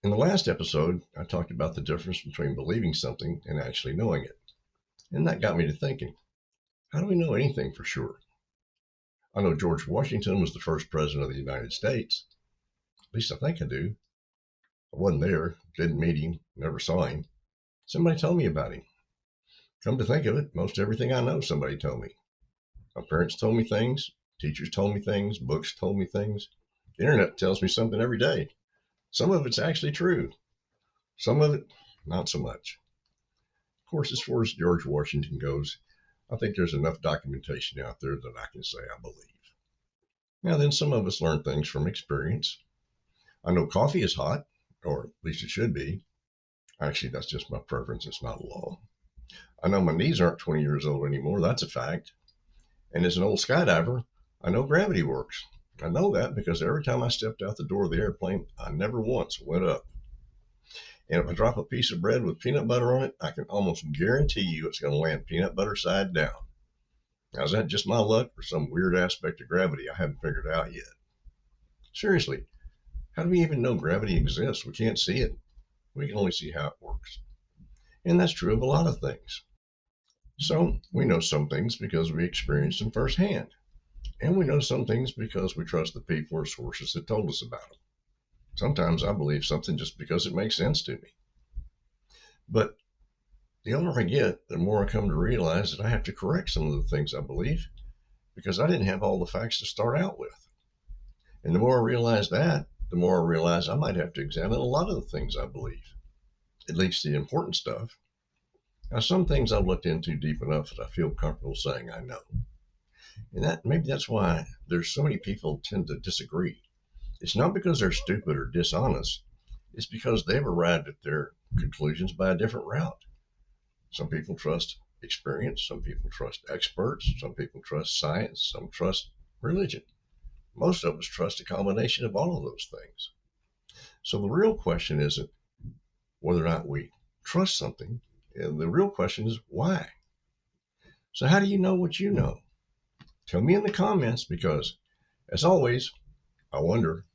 In the last episode, I talked about the difference between believing something and actually knowing it. And that got me to thinking, how do we know anything for sure? I know George Washington was the first president of the United States. At least I think I do. I wasn't there, didn't meet him, never saw him. Somebody told me about him. Come to think of it, most everything I know somebody told me. My parents told me things, teachers told me things, books told me things. The internet tells me something every day. Some of it's actually true. Some of it, not so much. Of course, as far as George Washington goes, I think there's enough documentation out there that I can say I believe. Now, then some of us learn things from experience. I know coffee is hot, or at least it should be. Actually, that's just my preference. It's not a law. I know my knees aren't 20 years old anymore. That's a fact. And as an old skydiver, I know gravity works. I know that because every time I stepped out the door of the airplane, I never once went up. And if I drop a piece of bread with peanut butter on it, I can almost guarantee you it's going to land peanut butter side down. Now, is that just my luck or some weird aspect of gravity I haven't figured out yet? Seriously, how do we even know gravity exists? We can't see it. We can only see how it works. And that's true of a lot of things. So we know some things because we experienced them firsthand. And we know some things because we trust the people or sources that told us about them. Sometimes I believe something just because it makes sense to me. But the older I get, the more I come to realize that I have to correct some of the things I believe because I didn't have all the facts to start out with. And the more I realize that, the more I realize I might have to examine a lot of the things I believe, at least the important stuff. Now, some things I've looked into deep enough that I feel comfortable saying I know. And maybe that's why there's so many people tend to disagree. It's not because they're stupid or dishonest. It's because they've arrived at their conclusions by a different route. Some people trust experience. Some people trust experts. Some people trust science. Some trust religion. Most of us trust a combination of all of those things. So the real question isn't whether or not we trust something. And the real question is why. So how do you know what you know? Tell me in the comments because, as always, I wonder